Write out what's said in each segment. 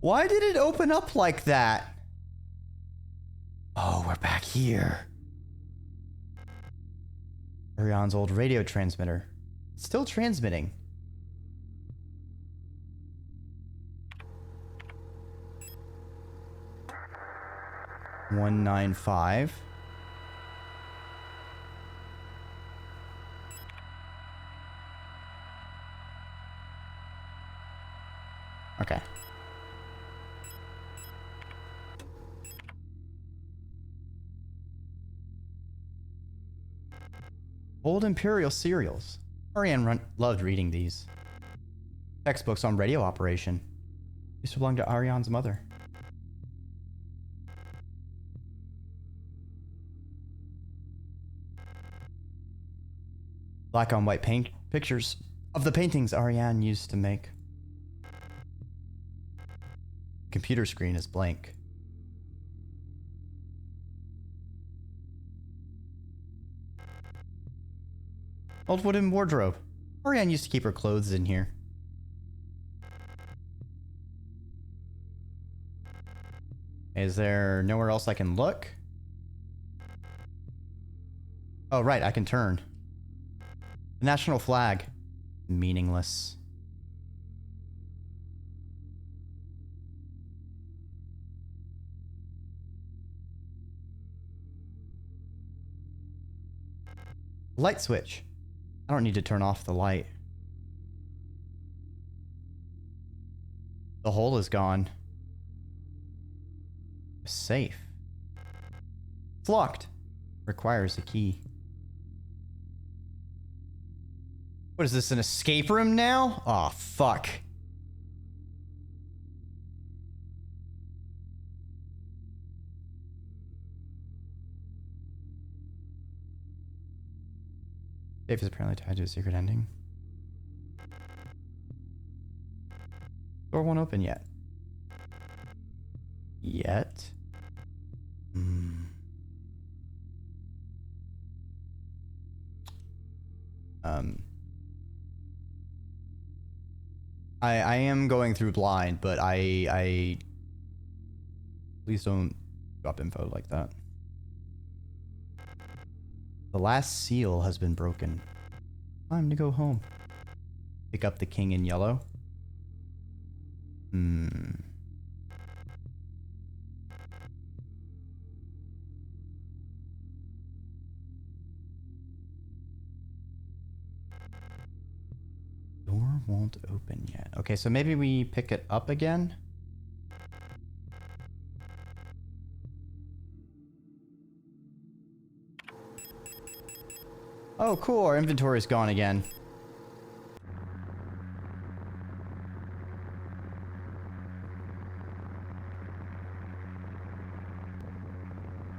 Why did it open up like that? Oh, we're back here. Orion's old radio transmitter. It's still transmitting. $195. Okay. Old Imperial cereals. Ariane loved reading these. Textbooks on radio operation. Used to belong to Ariane's mother. Black on white paint pictures of the paintings Ariane used to make. Computer screen is blank. Old wooden wardrobe. Ariane used to keep her clothes in here. Is there nowhere else I can look? Oh, right, I can turn. The national flag. Meaningless. Light switch. I don't need to turn off the light. The hole is gone. Safe. It's locked. Requires a key. What is this, an escape room now? Aw, fuck. Safe is apparently tied to a secret ending. Door won't open yet. Yet? I am going through blind, but I please don't drop info like that. The last seal has been broken. Time to go home. Pick up the king in yellow. Door won't open yet. Okay, so maybe we pick it up again. Oh, cool. Our inventory is gone again.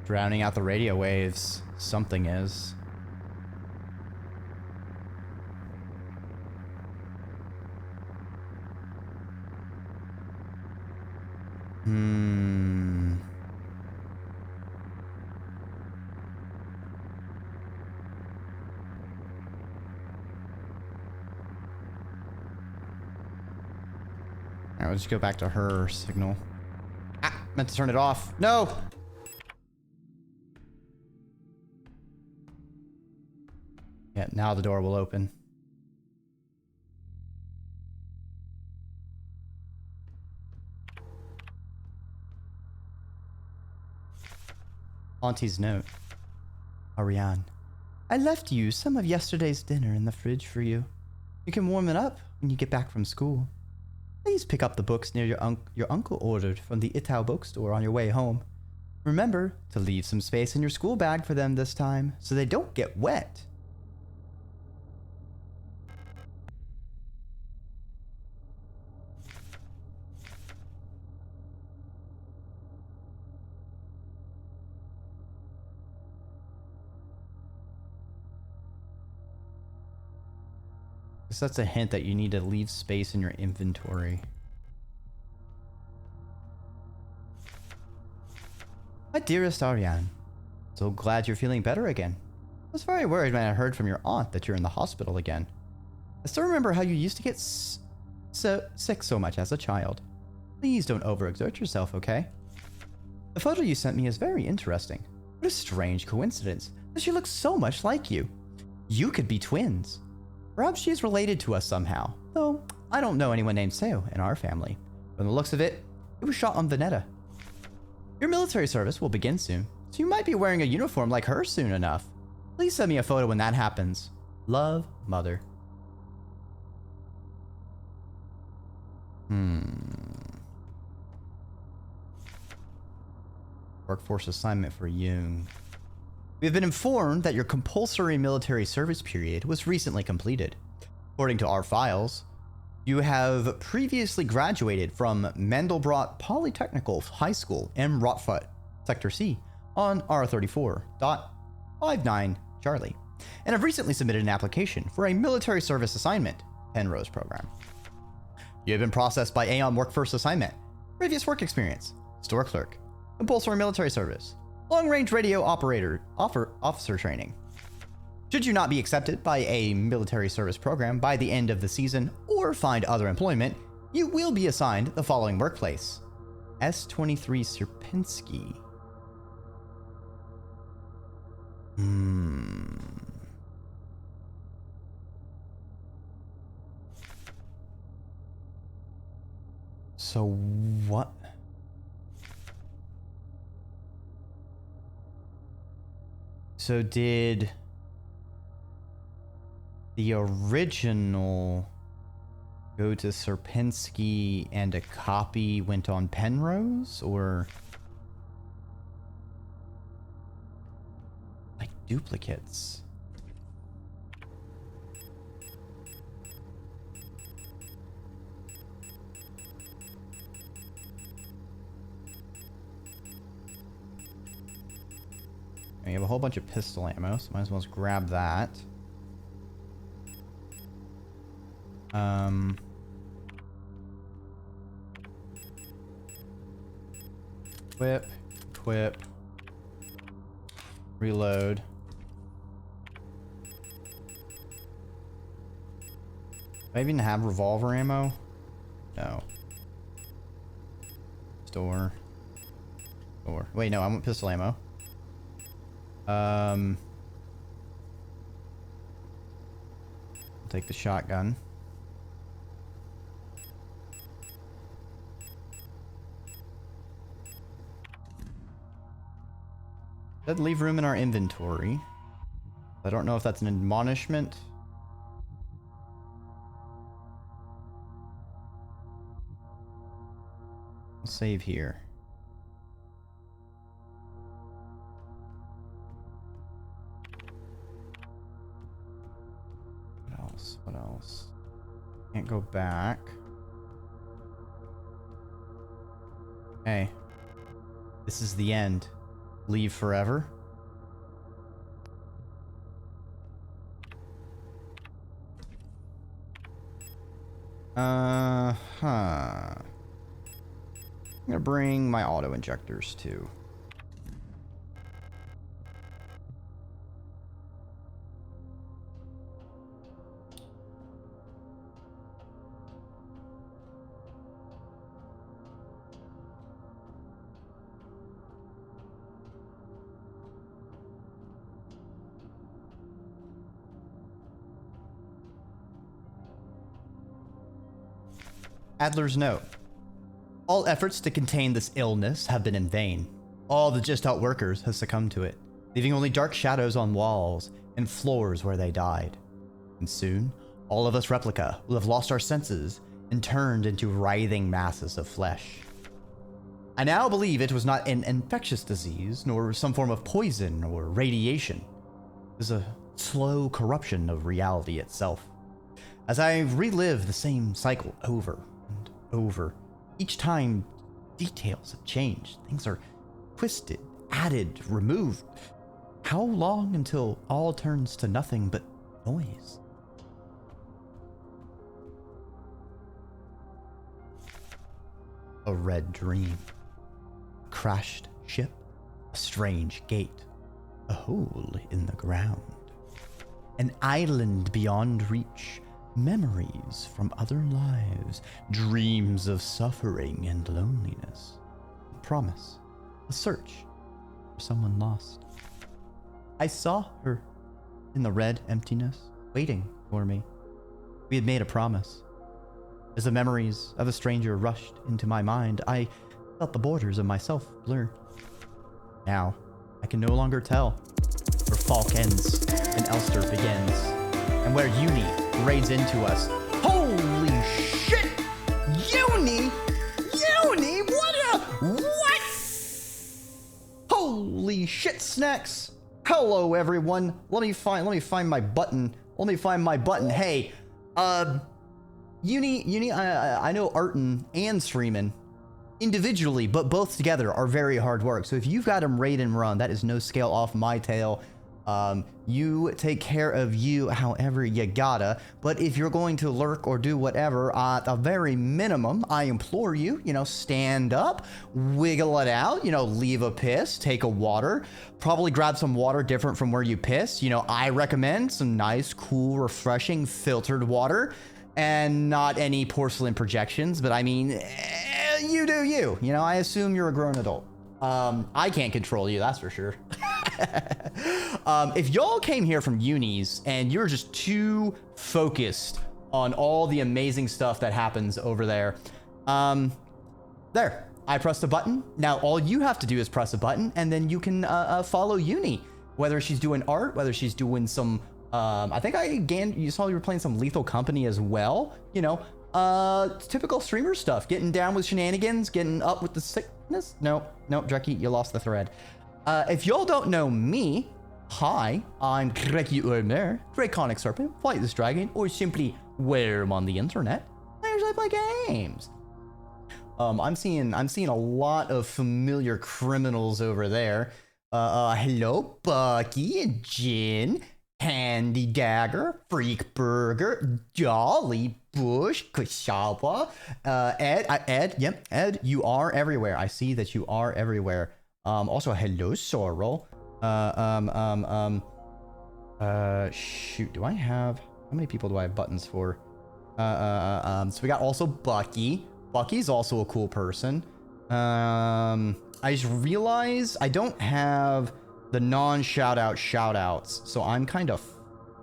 Drowning out the radio waves. Something is. Alright, we'll just go back to her signal. Ah, meant to turn it off. No! Yeah, now the door will open. Auntie's note. Ariane, I left you some of yesterday's dinner in the fridge for you. You can warm it up when you get back from school. Please pick up the books near your uncle ordered from the Itau bookstore on your way home. Remember to leave some space in your school bag for them this time so they don't get wet. That's a hint that you need to leave space in your inventory. My dearest Ariane, so glad you're feeling better again. I was very worried when I heard from your aunt that you're in the hospital again. I still remember how you used to get so sick so much as a child. Please don't overexert yourself, okay? The photo you sent me is very interesting. What a strange coincidence that she looks so much like you. You could be twins. Perhaps she is related to us somehow, though I don't know anyone named Seo in our family. From the looks of it, it was shot on Veneta. Your military service will begin soon, so you might be wearing a uniform like her soon enough. Please send me a photo when that happens. Love, Mother. Workforce assignment for Jung. We have been informed that your compulsory military service period was recently completed. According to our files, you have previously graduated from Mandelbrot Polytechnical High School in Rotfut, Sector C, on R34.59 Charlie, and have recently submitted an application for a military service assignment, Penrose program. You have been processed by Aeon Workforce Assignment, previous work experience, store clerk, compulsory military service, long-range radio operator officer training. Should you not be accepted by a military service program by the end of the season or find other employment, you will be assigned the following workplace. S23 Serpensky. So what? So did the original go to Serpensky and a copy went on Penrose, or like duplicates? We have a whole bunch of pistol ammo, so might as well just grab that. Equip, reload. Do I even have revolver ammo? No. Store. Wait, no, I want pistol ammo. I'll take the shotgun. Doesn't leave room in our inventory. I don't know if that's an admonishment. I'll save here. What else? Can't go back. Hey. This is the end. Leave forever. I'm gonna bring my auto injectors too. Adler's note. All efforts to contain this illness have been in vain. All the just out workers have succumbed to it, leaving only dark shadows on walls and floors where they died. And soon, all of us replica will have lost our senses and turned into writhing masses of flesh. I now believe it was not an infectious disease, nor some form of poison or radiation. It was a slow corruption of reality itself. As I relive the same cycle over and over, each time details have changed. Things are twisted, added, removed. How long until all turns to nothing but noise? A red dream. A crashed ship. A strange gate. A hole in the ground. An island beyond reach. Memories from other lives, dreams of suffering and loneliness. A promise, a search for someone lost. I saw her in the red emptiness, waiting for me. We had made a promise. As the memories of a stranger rushed into my mind, I felt the borders of myself blur. Now, I can no longer tell where Falk ends and Elster begins, and where Uni raids into us. Holy shit! Uni? What? Holy shit snacks! Hello everyone. Let me find my button. Hey, Uni, I know Arton and Streamin' individually, but both together are very hard work. So if you've got them raid and run, that is no scale off my tail. You take care of you however you gotta, but if you're going to lurk or do whatever, at the very minimum, I implore you, stand up, wiggle it out, leave a piss, take a water, probably grab some water different from where you piss. I recommend some nice, cool, refreshing, filtered water, and not any porcelain projections, but I mean, you do you. I assume you're a grown adult. I can't control you, that's for sure. If y'all came here from unis and you're just too focused on all the amazing stuff that happens over there, there, I pressed a button. Now all you have to do is press a button, and then you can follow Uni, whether she's doing art, whether she's doing some I think you saw you were playing some Lethal Company as well. Typical streamer stuff, getting down with shenanigans, getting up with the sickness. No, Dreki, you lost the thread. If y'all don't know me, hi, I'm Dreki Urmer, Draconic Serpent, Fight this Dragon, or simply Worm on the internet. I usually play games. I'm seeing a lot of familiar criminals over there. Hello, Bucky and Jin, Candy Dagger, Freak Burger, Jolly Bush, Kashawa, Ed, you are everywhere. I see that you are everywhere. Also, hello, Sorrel. Shoot, do I have, how many people do I have buttons for? So we got also Bucky. Bucky's also a cool person. I just realized I don't have the non-shout-out shout-outs, so I'm kind of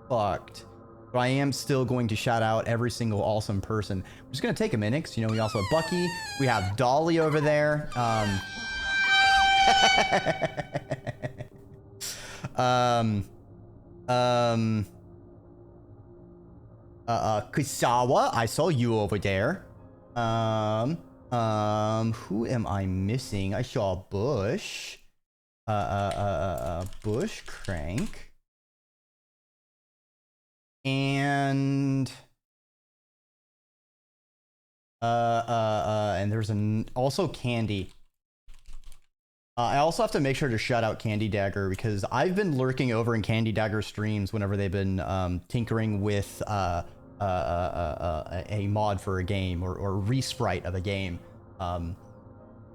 fucked. But I am still going to shout out every single awesome person. We're just gonna take a minute, because, we also have Bucky. We have Dolly over there. Kusawa, I saw you over there. Who am I missing? I saw Bush. Bush Crank. And there's also Candy. I also have to make sure to shout out Candy Dagger, because I've been lurking over in Candy Dagger streams whenever they've been tinkering with a mod for a game or a resprite of a game,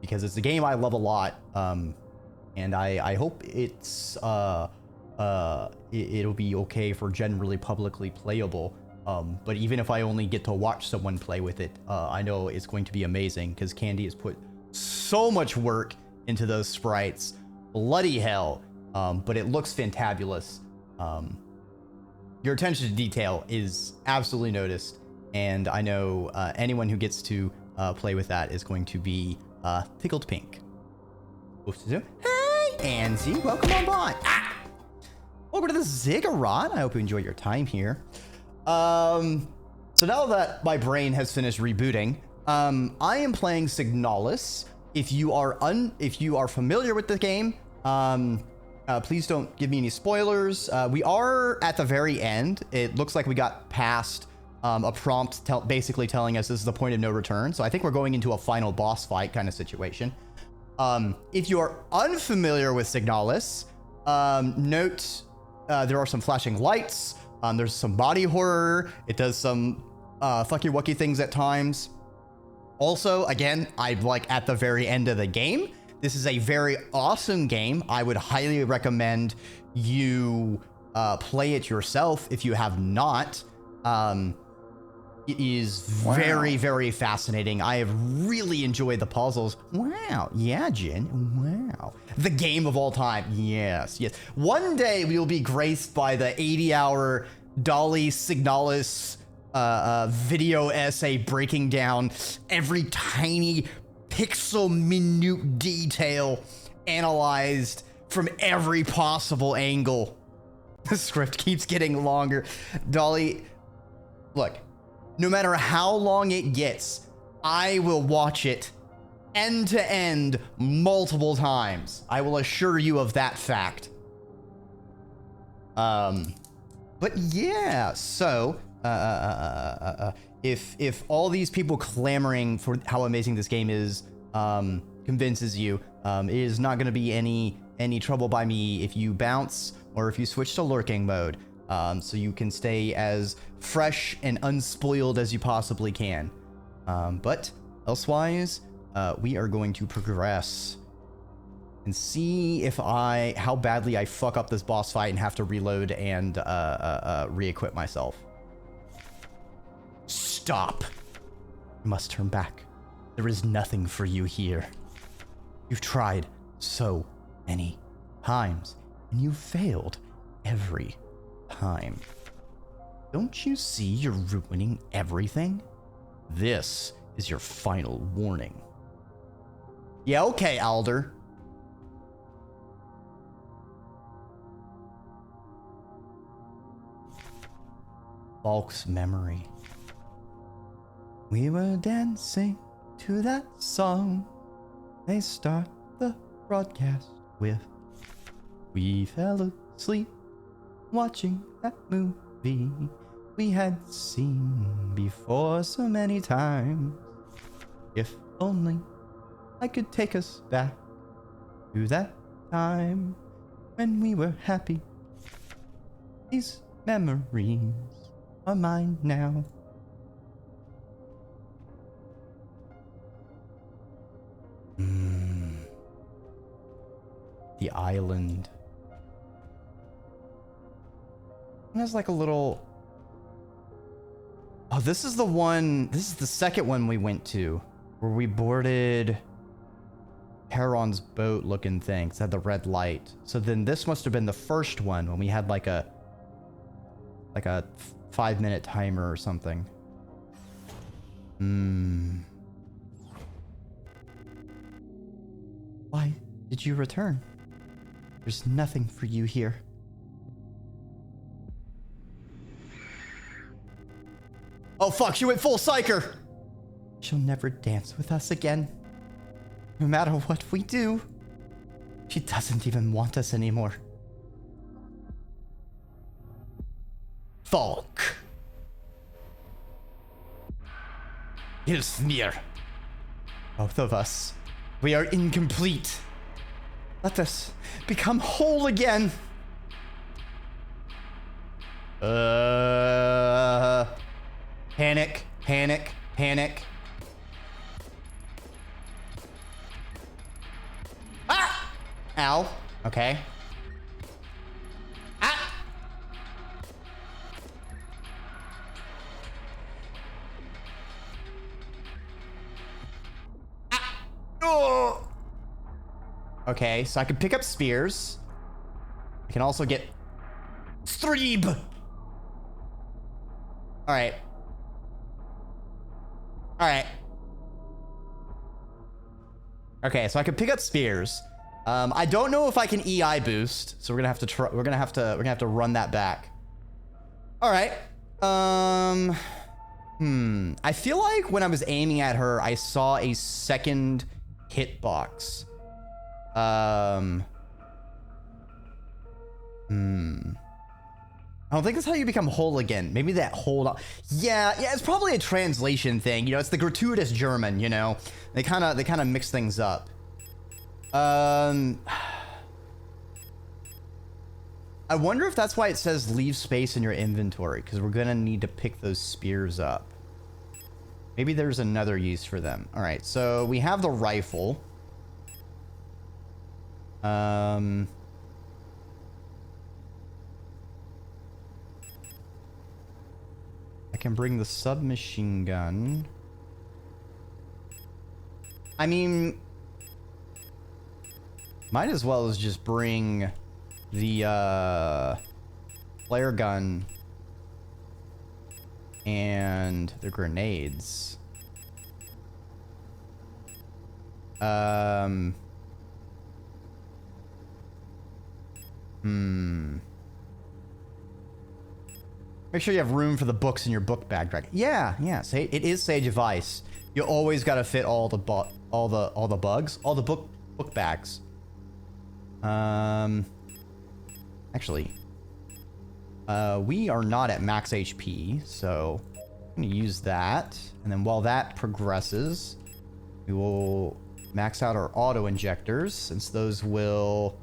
because it's a game I love a lot, and I hope it's it'll be okay for generally publicly playable. But even if I only get to watch someone play with it, I know it's going to be amazing, because Candy has put so much work into those sprites. Bloody hell. But it looks fantabulous. Your attention to detail is absolutely noticed, and I know anyone who gets to play with that is going to be tickled pink. Hey, Anzi, welcome on by. Welcome to the Ziggurat. I hope you enjoy your time here. So now that my brain has finished rebooting, I am playing Signalis. If you are familiar with the game, please don't give me any spoilers. We are at the very end. It looks like we got past a prompt basically telling us this is the point of no return. So I think we're going into a final boss fight kind of situation. If you are unfamiliar with Signalis, note there are some flashing lights. There's some body horror. It does some fucky wucky things at times. Also, again, I'm like at the very end of the game. This is a very awesome game. I would highly recommend you play it yourself if you have not. It is very, very fascinating. I have really enjoyed the puzzles. Wow. Yeah, Jin. Wow. The game of all time. Yes, yes. One day we will be graced by the 80-hour Dolly Signalis video essay breaking down every tiny pixel minute detail analyzed from every possible angle. The script keeps getting longer. Dolly, look. No matter how long it gets, I will watch it end to end multiple times. I will assure you of that fact. But yeah, so if all these people clamoring for how amazing this game is convinces you, it is not going to be any trouble by me if you bounce or if you switch to lurking mode. So you can stay as fresh and unspoiled as you possibly can. But elsewise, we are going to progress and see if how badly I fuck up this boss fight and have to reload and re-equip myself. Stop! You must turn back. There is nothing for you here. You've tried so many times, and you failed every time. Don't you see you're ruining everything? This is your final warning. Yeah, okay, Alder. Falk's memory. We were dancing to that song they start the broadcast with. We fell asleep watching that movie we had seen before so many times. If only I could take us back to that time when we were happy. These memories are mine now. The island. And there's like a little... Oh, this is the one... This is the second one we went to. Where we boarded... Heron's boat looking thing. It had the red light. So then this must have been the first one when we had like a 5-minute timer or something. Why did you return? There's nothing for you here. Oh fuck, she went full psycher! She'll never dance with us again. No matter what we do. She doesn't even want us anymore. Falk. Hilsmir. Both of us. We are incomplete. Let us become whole again. Panic, panic, panic. Ah! Ow. Okay. Ah! Ah! Oh! Okay, so I can pick up spears. I can also get Streeb. Alright. Alright. Okay, so I can pick up spears. I don't know if I can EI boost, so we're gonna have to try. We're gonna have to run that back. All right. I feel like when I was aiming at her, I saw a second hitbox. I don't think that's how you become whole again. Maybe that hold on. Yeah, it's probably a translation thing. You know, it's the gratuitous German, you know. They kind of mix things up. I wonder if that's why it says leave space in your inventory, because we're gonna need to pick those spears up. Maybe there's another use for them. All right, so we have the rifle. I can bring the submachine gun. I mean, might as well as just bring the flare gun and the grenades. Make sure you have room for the books in your book bag, Dreki. Yeah, yeah. It is Sage advice. You always gotta fit all the bugs, all the book bags. Actually, we are not at max HP, so I'm gonna use that, and then while that progresses, we will max out our auto injectors, since those will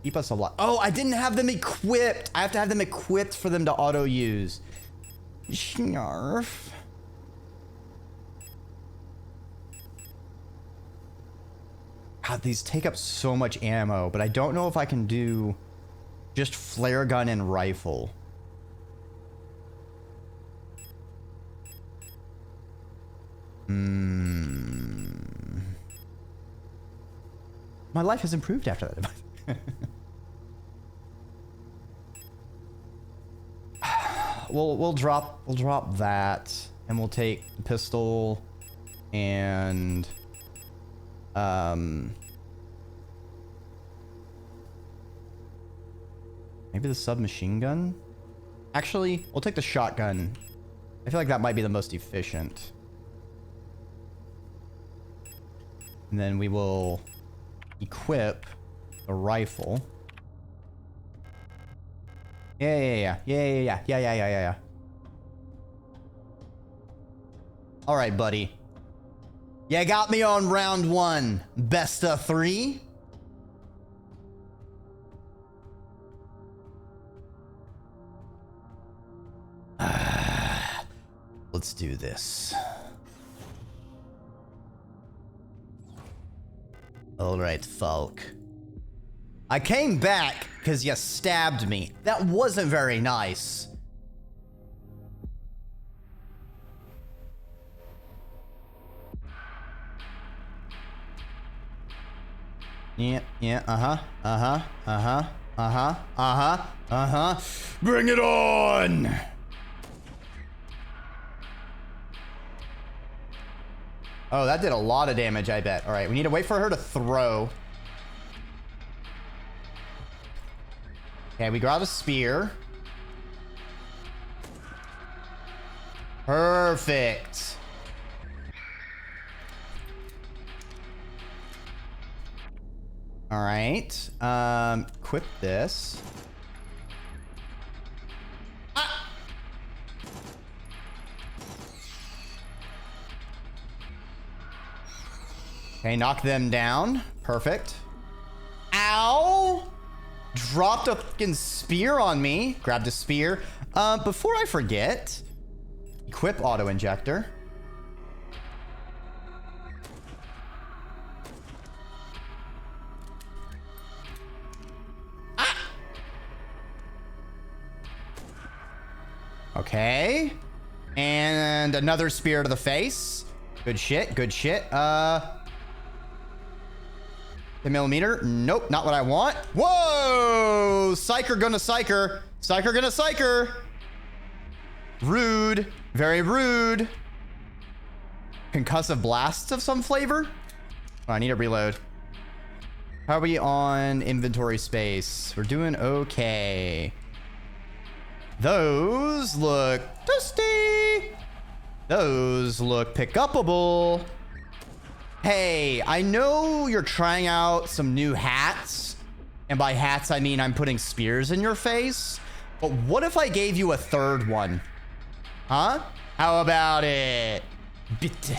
keep us alive. Oh, I didn't have them equipped. I have to have them equipped for them to auto use. Snarf. God, these take up so much ammo, but I don't know if I can do just flare gun and rifle. My life has improved after that device. we'll drop that, and we'll take the pistol and maybe the submachine gun. Actually, we'll take the shotgun. I feel like that might be the most efficient. And then we will equip the rifle. Yeah. All right, buddy. You got me on round 1. Best of 3. Let's do this. All right, Falk. I came back because you stabbed me. That wasn't very nice. Yeah, Bring it on! Oh, that did a lot of damage, I bet. All right, we need to wait for her to throw. Okay, we got a spear. Perfect. All right. Equip this. Ah! Okay, knock them down. Perfect. Ow! Dropped a fucking spear on me. Grabbed a spear. Before I forget, equip auto injector. Ah! Okay. And another spear to the face. Good shit, good shit. 10mm? Nope, not what I want. Whoa! Psyker gonna psyker. Psyker gonna psyker. Rude. Very rude. Concussive blasts of some flavor? Oh, I need to reload. How are we on inventory space? We're doing okay. Those look toasty. Those look pick-upable. Hey, I know you're trying out some new hats. And by hats, I mean I'm putting spears in your face. But what if I gave you a third one? Huh? How about it? Bitte.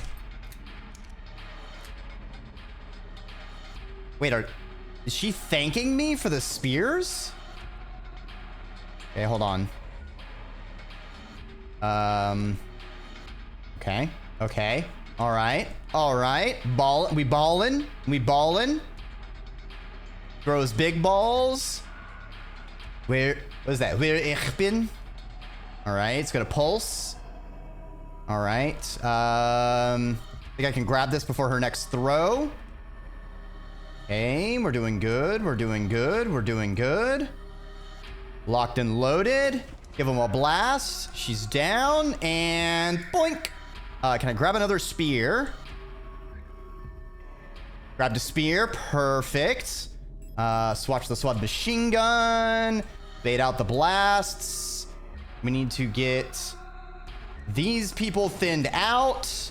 Wait, is she thanking me for the spears? Okay, hold on. Okay. Okay. All right. All right. We ballin'. We ballin'. Throws big balls. Where was that? Where ich bin? All right, it's gonna pulse. All right. I think I can grab this before her next throw. Okay, we're doing good. We're doing good. We're doing good. Locked and loaded. Give him a blast. She's down and boink. Can I grab another spear? Grabbed a spear. Perfect. Swatch the SWAT machine gun. Bait out the blasts. We need to get these people thinned out.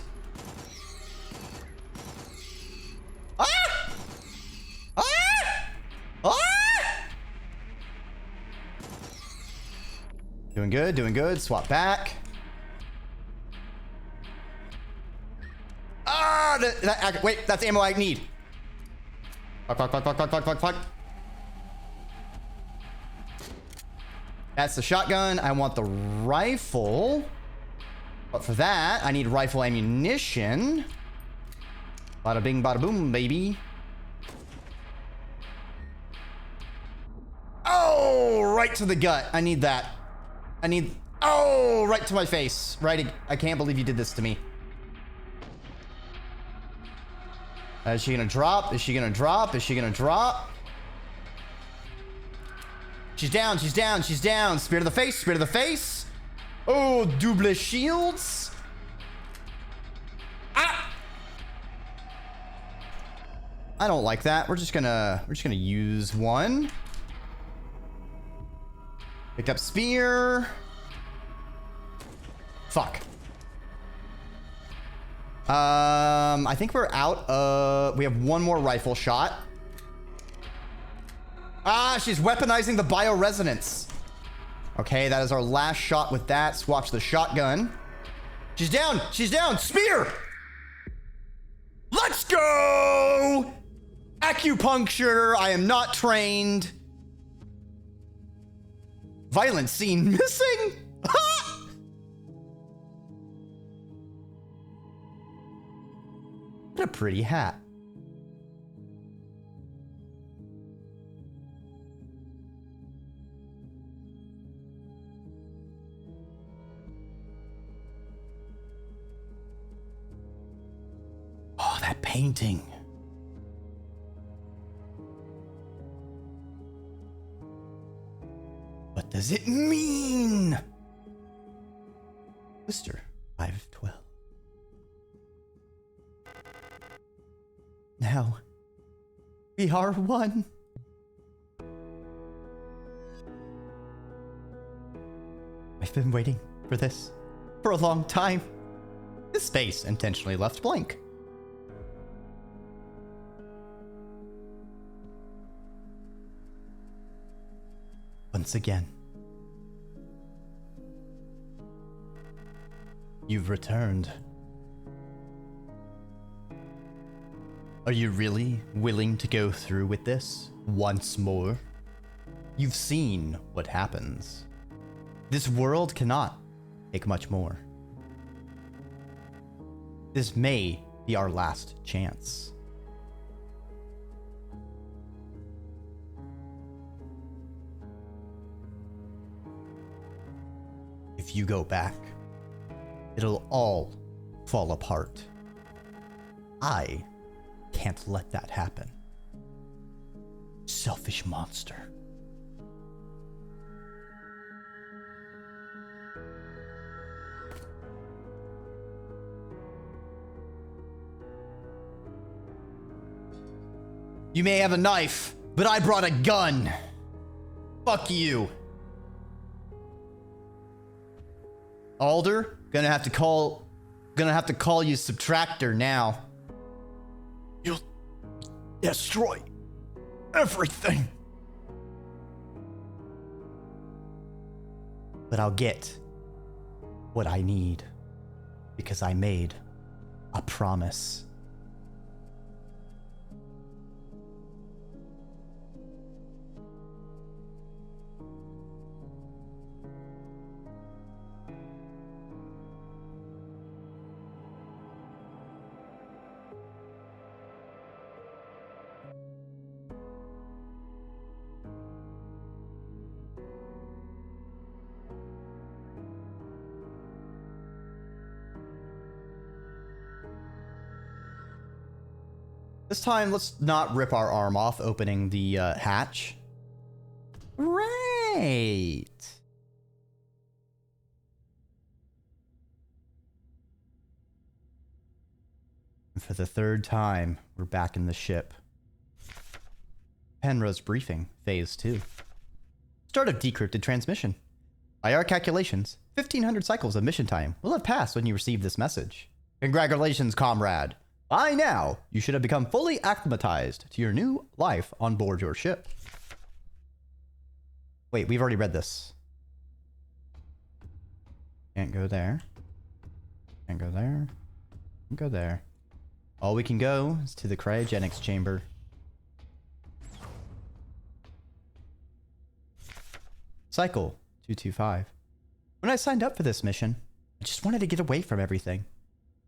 Ah! Ah! Ah! Doing good, doing good. Swap back. Ah! Wait, that's ammo I need. Fuck, fuck, fuck, fuck, fuck, fuck, fuck, fuck. That's the shotgun. I want the rifle. But for that, I need rifle ammunition. Bada bing, bada boom, baby. Oh, right to the gut. I need that. I need... Oh, right to my face. Right. I can't believe you did this to me. Is she gonna drop? Is she gonna drop? Is she gonna drop? She's down. She's down. She's down. Spear to the face. Spear to the face. Oh, double shields. Ah! I don't like that. We're just gonna use one. Picked up spear. Fuck. I think we're out of... We have one more rifle shot. Ah, she's weaponizing the bioresonance. Okay, that is our last shot with that. Swatch the shotgun. She's down. She's down. Spear. Let's go. Acupuncture. I am not trained. Violent scene missing. What a pretty hat. Oh, that painting. What does it mean? Mr. 512. Now, we are one. I've been waiting for this for a long time. This space intentionally left blank. Once again, you've returned. Are you really willing to go through with this once more? You've seen what happens. This world cannot take much more. This may be our last chance. If you go back, it'll all fall apart. I can't let that happen. Selfish monster. You may have a knife, but I brought a gun. Fuck you. Alder, gonna have to call you Subtractor now. You'll destroy everything. But I'll get what I need because I made a promise. This time, let's not rip our arm off opening the hatch. Right. And for the third time, we're back in the ship. Penrose briefing, phase 2. Start of decrypted transmission. By our calculations, 1,500 cycles of mission time will have passed when you receive this message. Congratulations, comrade. By now, you should have become fully acclimatized to your new life on board your ship. Wait, we've already read this. Can't go there. Can't go there. Can't go there. All we can go is to the cryogenics chamber. Cycle 225. When I signed up for this mission, I just wanted to get away from everything.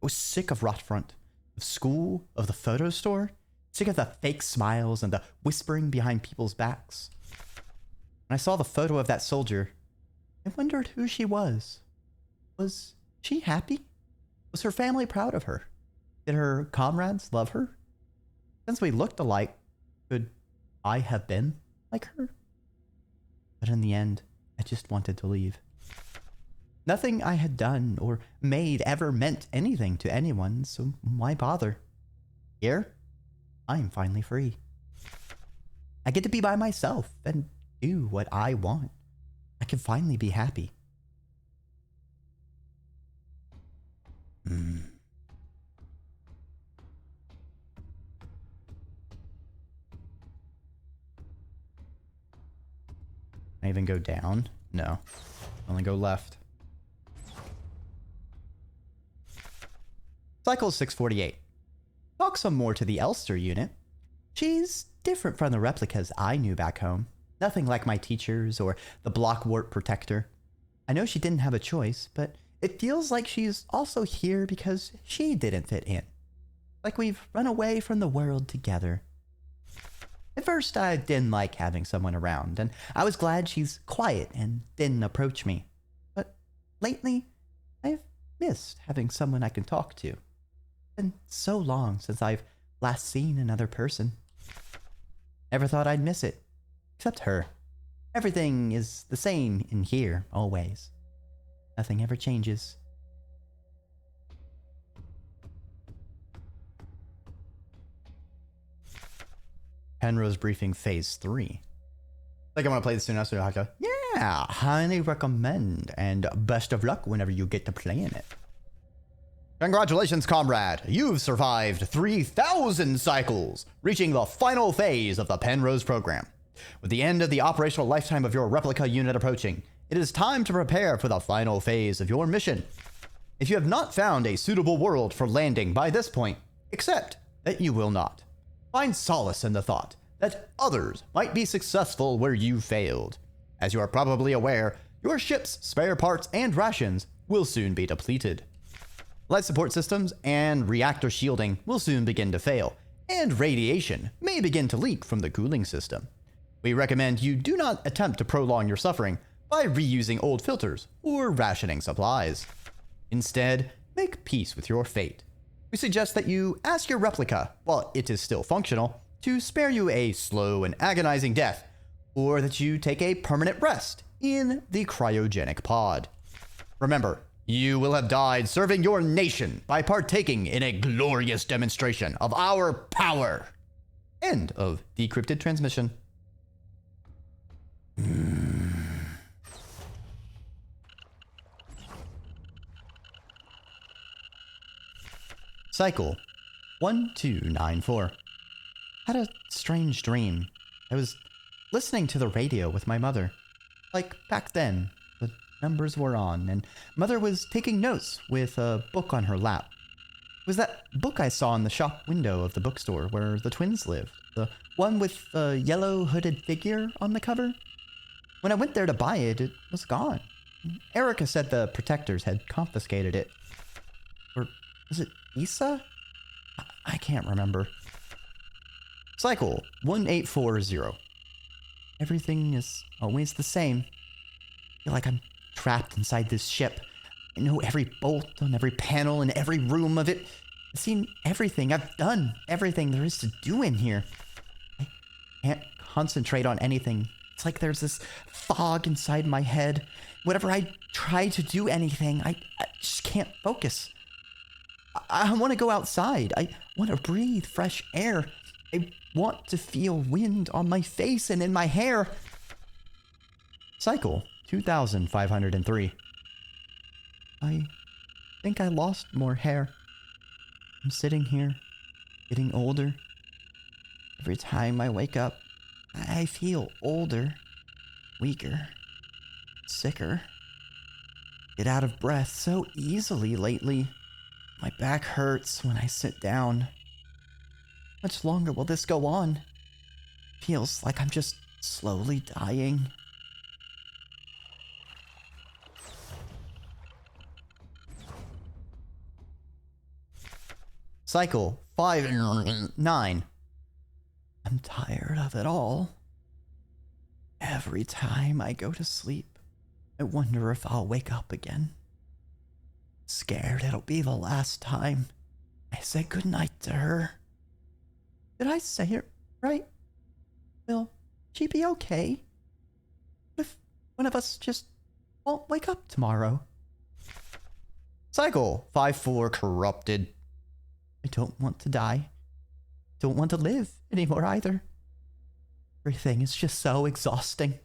I was sick of Rotfront, of school, of the photo store, sick of the fake smiles and the whispering behind people's backs. When I saw the photo of that soldier, I wondered who she was. Was she happy? Was her family proud of her? Did her comrades love her? Since we looked alike, could I have been like her? But in the end, I just wanted to leave. Nothing I had done or made ever meant anything to anyone, so why bother? Here, I'm finally free. I get to be by myself and do what I want. I can finally be happy. I even go down? No. Only go left. Cycle 648. Talk some more to the Elster unit. She's different from the replicas I knew back home. Nothing like my teachers or the block warp protector. I know she didn't have a choice, but it feels like she's also here because she didn't fit in. Like we've run away from the world together. At first, I didn't like having someone around, and I was glad she's quiet and didn't approach me. But lately, I've missed having someone I can talk to. It's been so long since I've last seen another person. Never thought I'd miss it, except her. Everything is the same in here, always. Nothing ever changes. Penrose briefing phase 3. Like I want to play this soon, so I have to. Yeah, highly recommend, and best of luck whenever you get to playing it. Congratulations, comrade! You've survived 3,000 cycles, reaching the final phase of the Penrose program. With the end of the operational lifetime of your replica unit approaching, it is time to prepare for the final phase of your mission. If you have not found a suitable world for landing by this point, accept that you will not. Find solace in the thought that others might be successful where you failed. As you are probably aware, your ship's spare parts and rations will soon be depleted. Life support systems and reactor shielding will soon begin to fail, and radiation may begin to leak from the cooling system. We recommend you do not attempt to prolong your suffering by reusing old filters or rationing supplies. Instead, make peace with your fate. We suggest that you ask your replica, while it is still functional, to spare you a slow and agonizing death, or that you take a permanent rest in the cryogenic pod. Remember, you will have died serving your nation by partaking in a glorious demonstration of our power. End of decrypted transmission. Cycle 1294. Had a strange dream. I was listening to the radio with my mother. Like back then, the numbers were on, and Mother was taking notes with a book on her lap. It was that book I saw in the shop window of the bookstore where the twins lived. The one with the yellow hooded figure on the cover. When I went there to buy it, it was gone. Erica said the protectors had confiscated it. Or was it Isa? I can't remember. Cycle 1840. Everything is always the same. I feel like I'm trapped inside this ship. I know every bolt on every panel in every room of it. I've seen everything. I've done everything there is to do in here. I can't concentrate on anything. It's like there's this fog inside my head. Whenever I try to do anything, I just can't focus. I want to go outside. I want to breathe fresh air. I want to feel wind on my face and in my hair. Cycle 2503. I think I lost more hair. I'm sitting here, getting older. Every time I wake up, I feel older, weaker, sicker. Get out of breath so easily lately. My back hurts when I sit down. How much longer will this go on? Feels like I'm just slowly dying. Cycle 5-9. I'm tired of it all. Every time I go to sleep, I wonder if I'll wake up again. Scared it'll be the last time I say goodnight to her. Did I say it right? Will she be okay? What if one of us just won't wake up tomorrow? Cycle 5-4 corrupted. I don't want to die. Don't want to live anymore either. Everything is just so exhausting.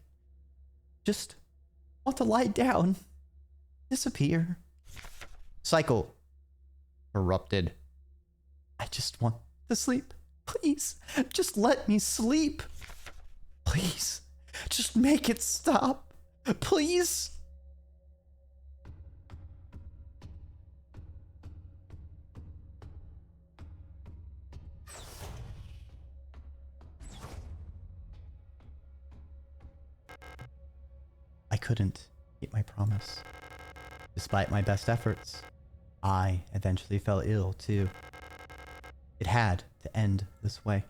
Just want to lie down. Disappear. Cycle corrupted. I just want to sleep. Please, just let me sleep. Please, just make it stop. Please. I couldn't keep my promise. Despite my best efforts, I eventually fell ill too. It had to end this way.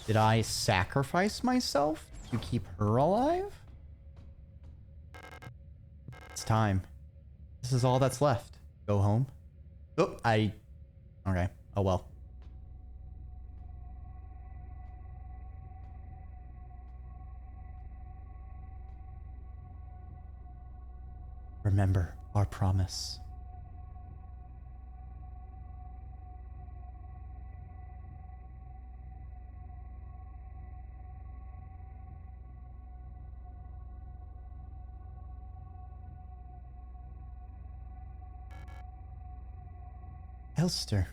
Did I sacrifice myself to keep her alive? It's time. This is all that's left. Go home. Oh, okay. Oh well. Remember our promise. Elster.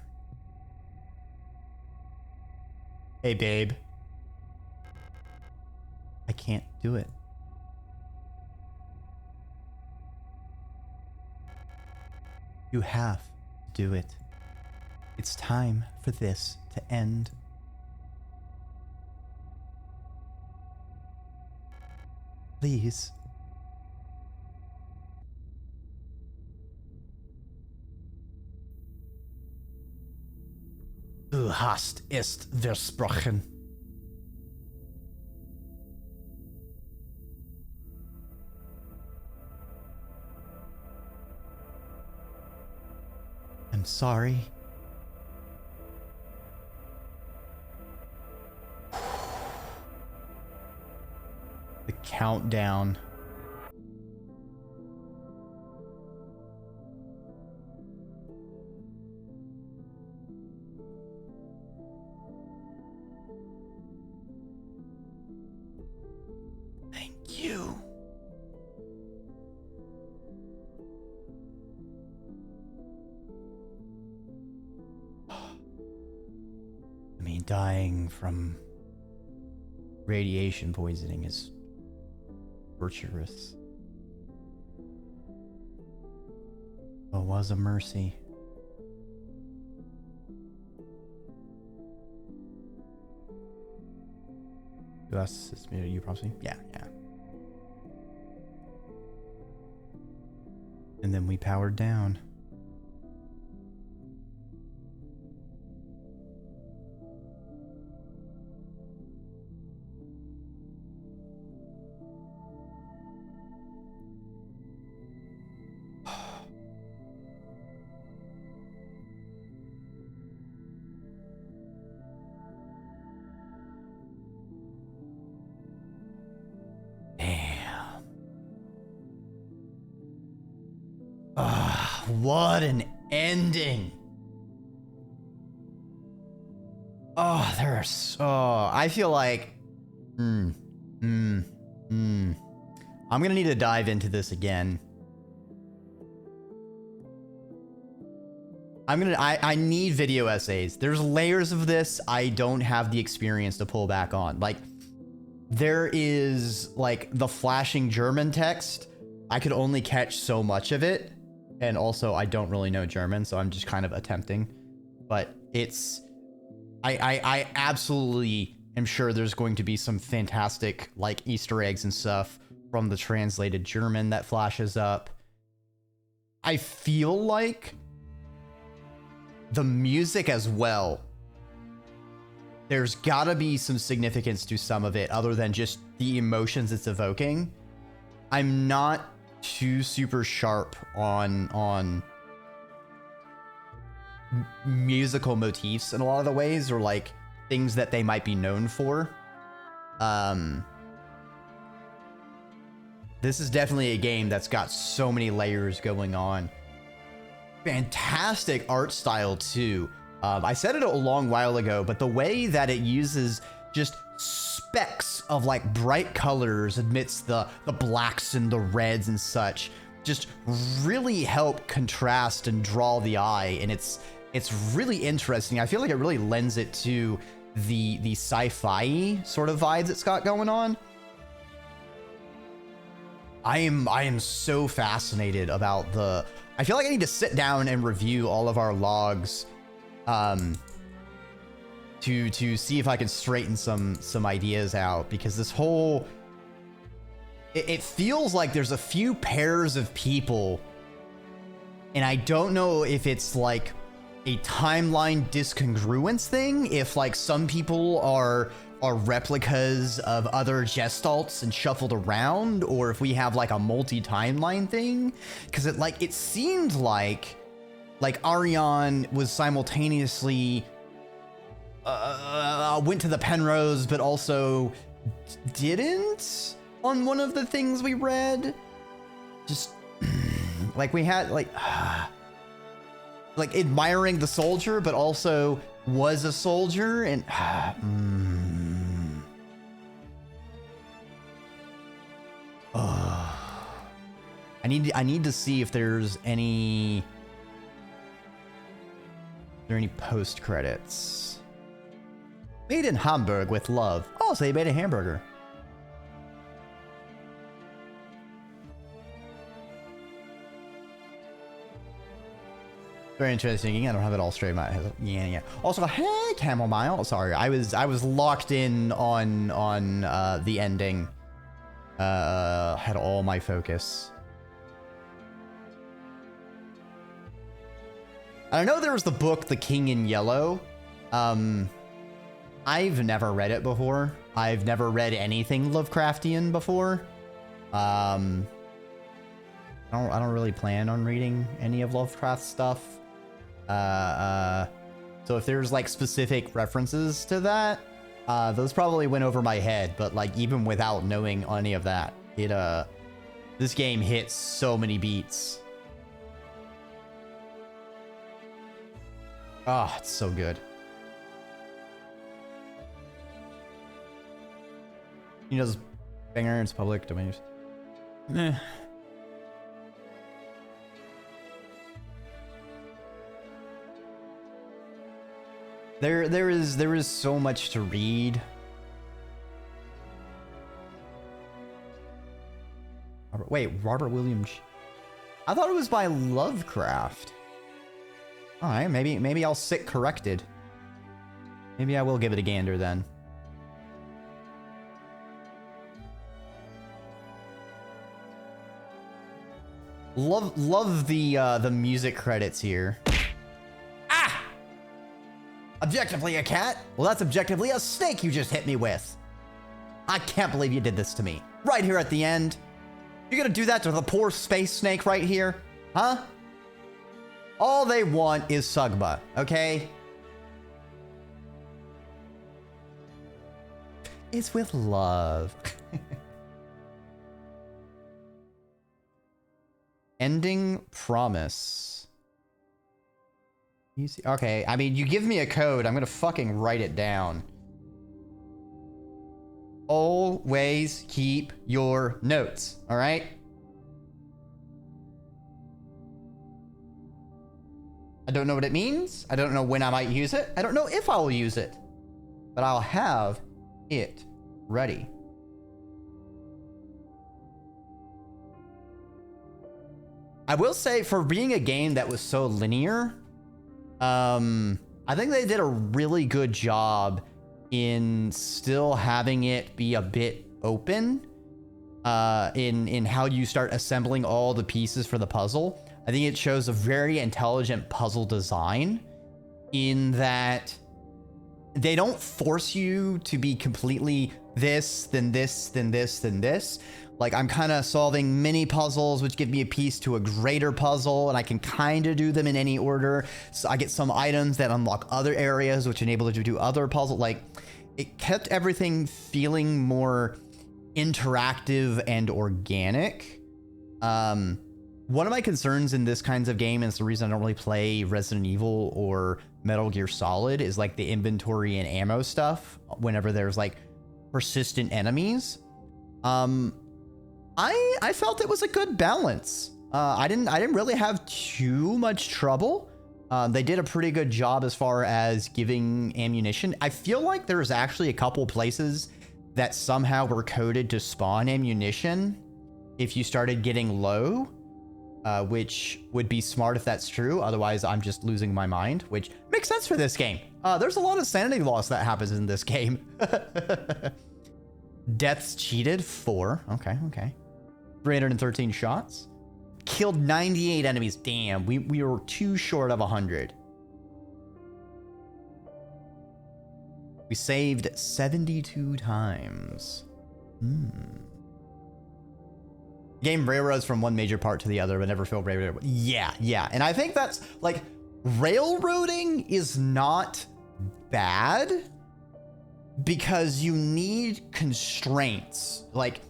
Hey, babe. I can't do it. You have to do it. It's time for this to end. Please. Du hast es versprochen. I'm sorry. The countdown. Thank you. I mean, dying from radiation poisoning is torturous. It was a mercy. To us, it's me, you probably. Yeah. And then we powered down. what an ending. Oh, I feel like, I'm gonna need to dive into this again. I need video essays. There's layers of this I don't have the experience to pull back on. Like, there is, like, the flashing German text. I could only catch so much of it. And also, I don't really know German, so I'm just kind of attempting. But it's... I absolutely am sure there's going to be some fantastic, like, Easter eggs and stuff from the translated German that flashes up. I feel like the music as well, there's gotta be some significance to some of it other than just the emotions it's evoking. I'm not too super sharp on musical motifs in a lot of the ways, or like things that they might be known for. This is definitely a game that's got so many layers going on. Fantastic art style too. I said it a long while ago, but the way that it uses just specks of like bright colors amidst the blacks and the reds and such just really help contrast and draw the eye, and it's really interesting. I feel like it really lends it to the sci-fi sort of vibes it's got going on. I am so fascinated about the... I feel like I need to sit down and review all of our logs to see if I can straighten some ideas out, because this whole... It feels like there's a few pairs of people, and I don't know if it's like a timeline discongruence thing, if like some people are replicas of other gestalts and shuffled around, or if we have like a multi-timeline thing, because it seemed like Ariane was simultaneously went to the Penrose but also didn't on one of the things we read. Just like we had like admiring the soldier but also was a soldier, and I need to see if there's any post credits. Made in Hamburg with love. Oh, so they made a hamburger. Very interesting. I don't have it all straight in my head. Yeah. Also, hey, Chamomile. Sorry, I was locked in on the ending. Had all my focus. I know there was the book, The King in Yellow. I've never read it before. I've never read anything Lovecraftian before. I don't really plan on reading any of Lovecraft's stuff. So if there's like specific references to that, those probably went over my head, but like even without knowing any of that, this game hits so many beats. Oh, it's so good. He does banger, it's public domain. Eh. There is so much to read. Robert Williams. I thought it was by Lovecraft. All right, maybe I'll sit corrected. Maybe I will give it a gander then. Love the music credits here. Ah! Objectively a cat? Well, that's objectively a snake you just hit me with. I can't believe you did this to me. Right here at the end. You're gonna do that to the poor space snake right here? Huh? All they want is Sugma, okay? It's with love. Ending promise. Easy. Okay, I mean, you give me a code, I'm gonna fucking write it down. Always keep your notes, all right? I don't know what it means. I don't know when I might use it. I don't know if I will use it, but I'll have it ready. I will say, for being a game that was so linear, I think they did a really good job in still having it be a bit open in how you start assembling all the pieces for the puzzle. I think it shows a very intelligent puzzle design in that they don't force you to be completely this, then this, then this, then this. Like, I'm kind of solving mini puzzles, which give me a piece to a greater puzzle, and I can kind of do them in any order. So I get some items that unlock other areas, which enable you to do other puzzles. Like, it kept everything feeling more interactive and organic. One of my concerns in this kinds of game, and it's the reason I don't really play Resident Evil or Metal Gear Solid, is like the inventory and ammo stuff whenever there's like persistent enemies. I felt it was a good balance. I didn't really have too much trouble. They did a pretty good job as far as giving ammunition. I feel like there's actually a couple places that somehow were coded to spawn ammunition if you started getting low, which would be smart if that's true. Otherwise, I'm just losing my mind, which makes sense for this game. There's a lot of sanity loss that happens in this game. Deaths cheated, 4. Okay. 313 shots. Killed 98 enemies. Damn, we were too short of 100. We saved 72 times. Game railroads from one major part to the other, but never feel railroad. Yeah. And I think that's like, railroading is not bad because you need constraints. Like,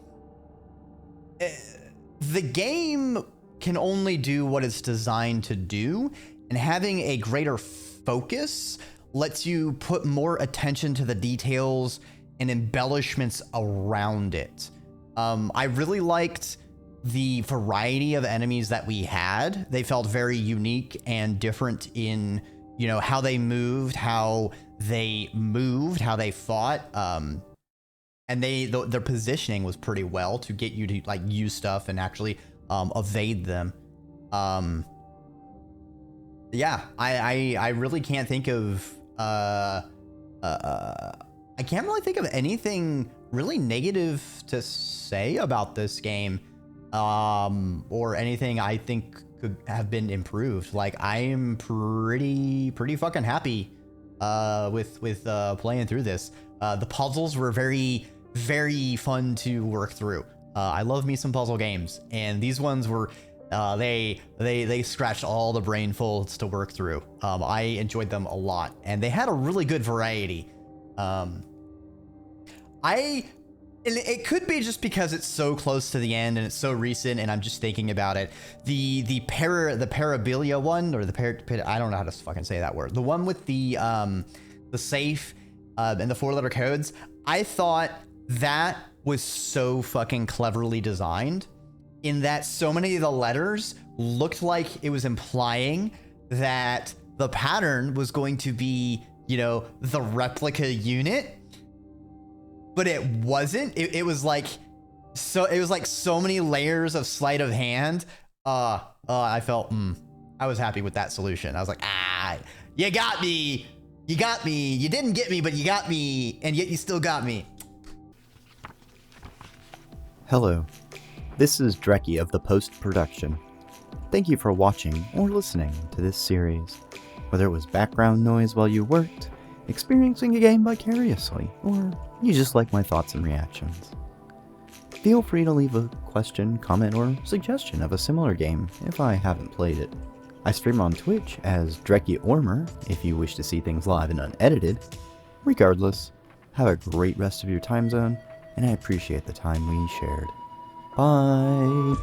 the game can only do what it's designed to do, and having a greater focus lets you put more attention to the details and embellishments around it. I really liked the variety of enemies that we had. They felt very unique and different in, you know, how they moved, how they fought. And their positioning was pretty well to get you to like use stuff and actually evade them. Yeah, I really can't think of I can't really think of anything really negative to say about this game, or anything I think could have been improved. Like, I'm pretty fucking happy with playing through this. The puzzles were very fun to work through. I love me some puzzle games, and these ones were they scratched all the brain folds to work through. I enjoyed them a lot, and they had a really good variety. It could be just because it's so close to the end and it's so recent, and I'm just thinking about it. The parabilia one, or I don't know how to fucking say that word. The one with the safe and the 4-letter codes. I thought that was so fucking cleverly designed, in that so many of the letters looked like it was implying that the pattern was going to be, you know, the replica unit, but it wasn't. It was like so many layers of sleight of hand. I felt I was happy with that solution. I was like, you got me. You got me. You didn't get me, but you got me, and yet you still got me. Hello, this is Dreki of the post-production. Thank you for watching or listening to this series, whether it was background noise while you worked, experiencing a game vicariously, or you just like my thoughts and reactions. Feel free to leave a question, comment, or suggestion of a similar game if I haven't played it. I stream on Twitch as Dreki Ormer if you wish to see things live and unedited. Regardless, have a great rest of your time zone, and I appreciate the time we shared. Bye!